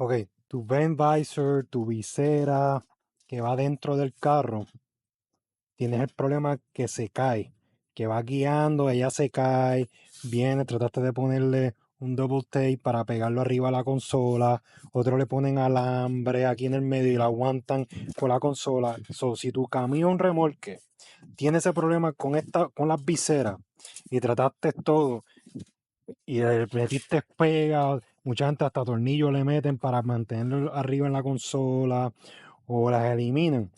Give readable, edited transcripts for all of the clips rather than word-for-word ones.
Ok, tu vent visor, tu visera que va dentro del carro, tienes el problema que se cae, que va guiando, ella se cae, viene, trataste de ponerle un double tape para pegarlo arriba a la consola, otro le ponen alambre aquí en el medio y la aguantan con la consola. So, si tu camión remolque tiene ese problema con las viseras y trataste todo y le metiste pega, mucha gente hasta tornillos le meten para mantenerlo arriba en la consola o las eliminan.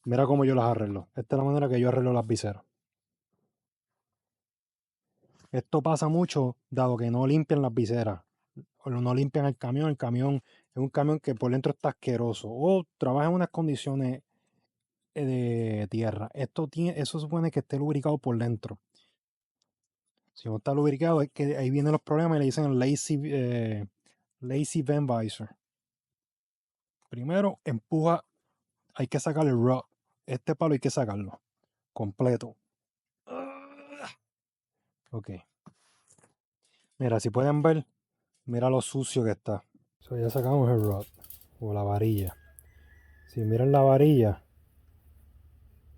Mira cómo yo las arreglo. Esta es la manera que yo arreglo las viseras. Esto pasa mucho dado que no limpian las viseras o no limpian el camión. El camión es un camión que por dentro está asqueroso o trabaja en unas condiciones de tierra. Eso supone que esté lubricado por dentro. Si no está lubricado, es que ahí vienen los problemas y le dicen lazy vent visor. Primero, empuja, hay que sacar el rod. Este palo hay que sacarlo completo. Ok. Mira, si pueden ver, mira lo sucio que está. So, ya sacamos el rod o la varilla. Si miran la varilla,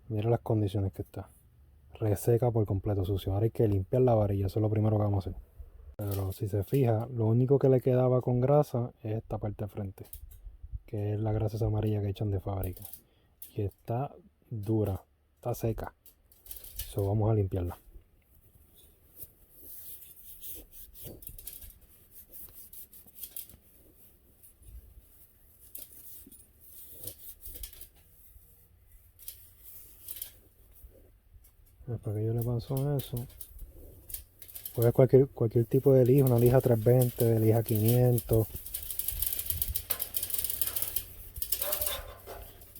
mira las condiciones que está. Reseca por completo, sucio. Ahora hay que limpiar la varilla, eso es lo primero que vamos a hacer. Pero si se fija, lo único que le quedaba con grasa es esta parte de frente, que es la grasa esa amarilla que echan de fábrica. Y está dura, está seca. So, vamos a limpiarla. ¿Para qué yo le paso eso? Puede cualquier tipo de lija, una lija 320, de lija 500.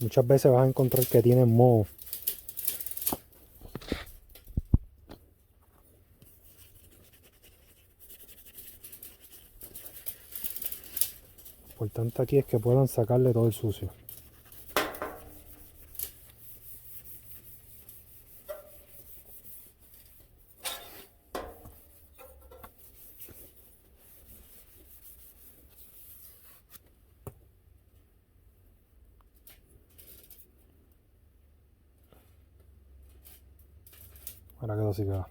Muchas veces vas a encontrar que tienen moho. Lo importante aquí es que puedan sacarle todo el sucio. Ahora quedó así queda.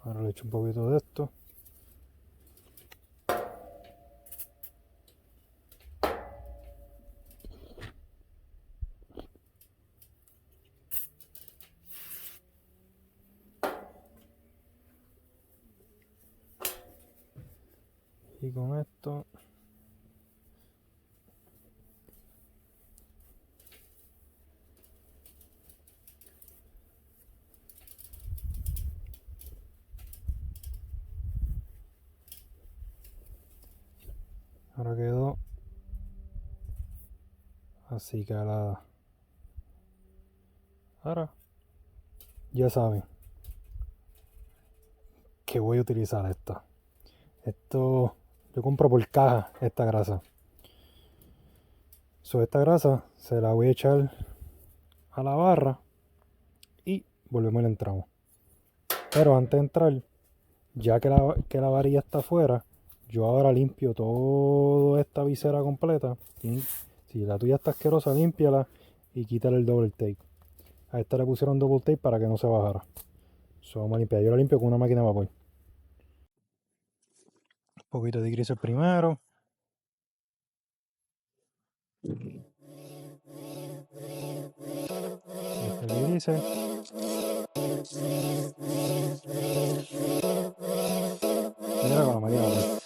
Ahora le echo un poquito de esto. Y con esto ahora quedó así calada. Ahora ya saben que voy a utilizar esto yo compro por caja esta grasa. Esta grasa se la voy a echar a la barra y volvemos y le entramos. Pero antes de entrar, ya que la varilla está afuera, yo ahora limpio toda esta visera completa. Si la tuya está asquerosa, límpiala y quítale el double tape. A esta le pusieron double tape para que no se bajara. Vamos a limpiar. Yo la limpio con una máquina de vapor. Un poquito de greaser primero. El greaser. Mira con la máquina de vapor.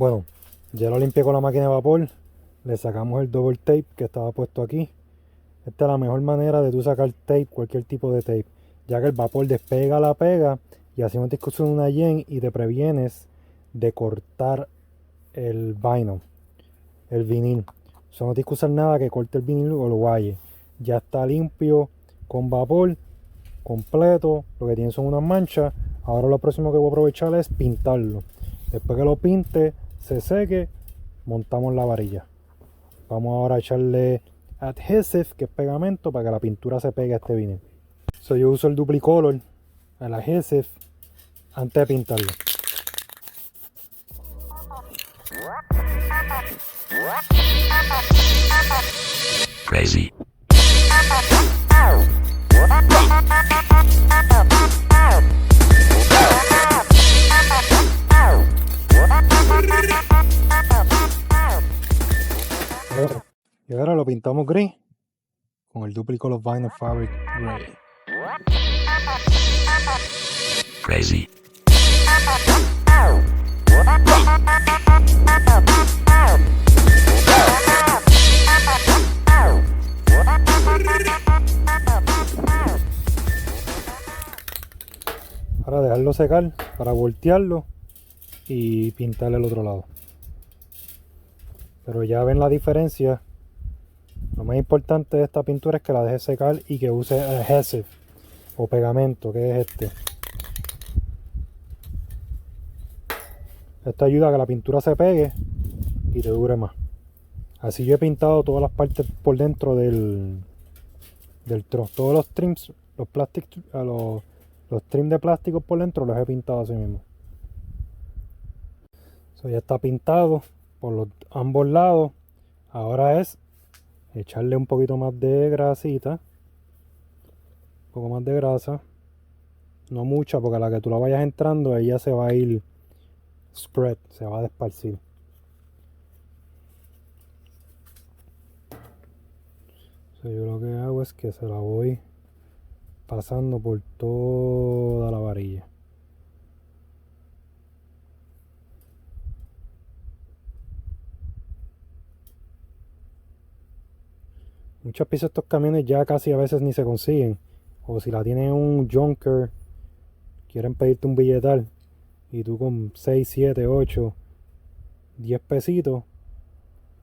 Bueno, ya lo limpié con la máquina de vapor. Le sacamos el double tape que estaba puesto aquí. Esta es la mejor manera de tú sacar tape, cualquier tipo de tape, ya que el vapor despega la pega y así no tienes que usar una yen y te previenes de cortar el vinyl, el vinil. O sea, no tienes que usar nada que corte el vinil o lo guaye. Ya está limpio con vapor completo. Lo que tiene son unas manchas. Ahora lo próximo que voy a aprovechar es pintarlo. Después que lo pinte, se seque, montamos la varilla. Vamos ahora a echarle adhesive, que es pegamento, para que la pintura se pegue a este vinil. So, yo uso el duplicolor, el adhesive, antes de pintarlo. Crazy. Y ahora lo pintamos gris con el duplicolor vinyl fabric gray. Crazy. Ahora dejarlo secar para voltearlo y pintarle el otro lado. Pero ya ven la diferencia. Lo más importante de esta pintura es que la deje secar y que use adhesive o pegamento, que es este. Esto ayuda a que la pintura se pegue y te dure más. Así yo he pintado todas las partes por dentro del trozo. Todos los trims, los trims de plástico por dentro los he pintado así mismo. Eso ya está pintado por ambos lados. Ahora es echarle un poquito más de grasita. Un poco más de grasa. No mucha, porque a la que tú la vayas entrando, ella se va a ir spread, se va a desparcir. Yo lo que hago es que se la voy pasando por toda la varilla. Muchas piezas de estos camiones ya casi a veces ni se consiguen. O si la tienen un junker, quieren pedirte un billetal y tú con 6, 7, 8, 10 pesitos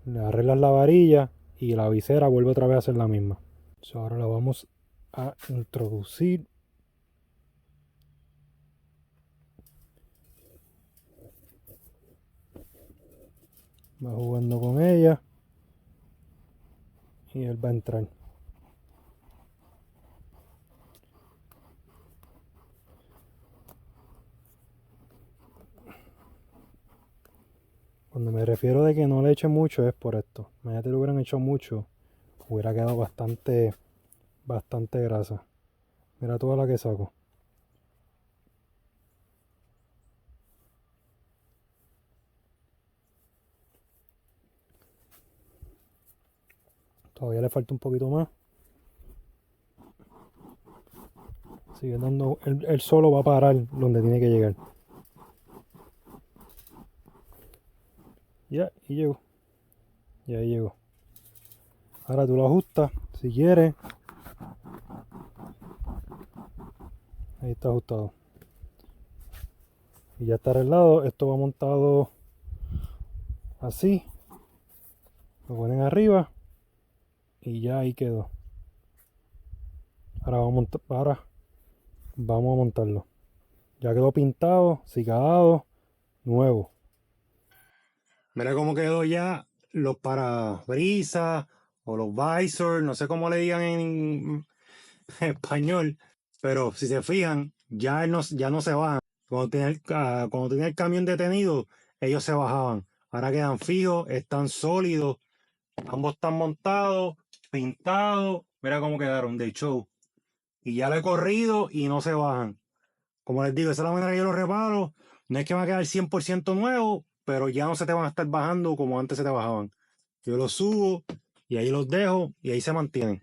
le arreglas la varilla y la visera vuelve otra vez a ser la misma. Ahora la vamos a introducir. Va jugando con ella y él va a entrar. Cuando me refiero de que no le eche mucho es por esto. Imagínate, lo hubieran hecho mucho, hubiera quedado bastante grasa. Mira toda la que saco. Todavía le falta un poquito más. Sigue dando, él solo va a parar donde tiene que llegar. Ya, y llegó. Y ahí llegó. Ahora tú lo ajustas, si quieres. Ahí está ajustado. Y ya está arreglado. Esto va montado así. Lo ponen arriba. Y ya ahí quedó. Ahora vamos a montarlo. Ya quedó pintado, cicadado, nuevo. Mira cómo quedó ya los parabrisas o los visors, no sé cómo le digan en español, pero si se fijan, ya no se bajan. Cuando tenía el camión detenido, ellos se bajaban. Ahora quedan fijos, están sólidos, ambos están montados, pintados. Mira cómo quedaron de show. Y ya lo he corrido y no se bajan. Como les digo, esa es la manera que yo los reparo. No es que va a quedar 100% nuevo, pero ya no se te van a estar bajando como antes se te bajaban. Yo los subo y ahí los dejo y ahí se mantienen.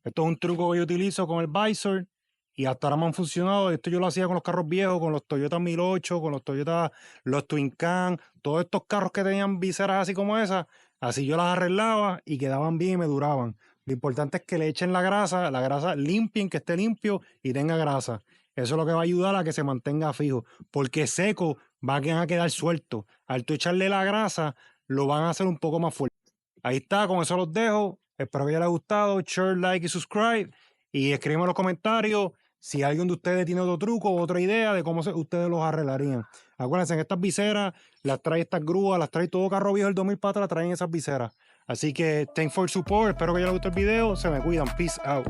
Esto es un truco que yo utilizo con el visor y hasta ahora me han funcionado. Esto yo lo hacía con los carros viejos, con los Toyota 1008, con los Toyota, los Twin Can, todos estos carros que tenían viseras así como esas, así yo las arreglaba y quedaban bien y me duraban. Lo importante es que le echen la grasa limpien, que esté limpio y tenga grasa. Eso es lo que va a ayudar a que se mantenga fijo, porque seco van a quedar suelto. Al tú echarle la grasa, lo van a hacer un poco más fuerte. Ahí está, con eso los dejo. Espero que les haya gustado. Share, like y subscribe. Y escriban en los comentarios si alguien de ustedes tiene otro truco o otra idea de cómo ustedes los arreglarían. Acuérdense, en estas viseras las trae estas grúas, las trae todo carro viejo del 2000 para atrás, traen esas viseras. Así que, thanks for support. Espero que les haya gustado el video. Se me cuidan. Peace out.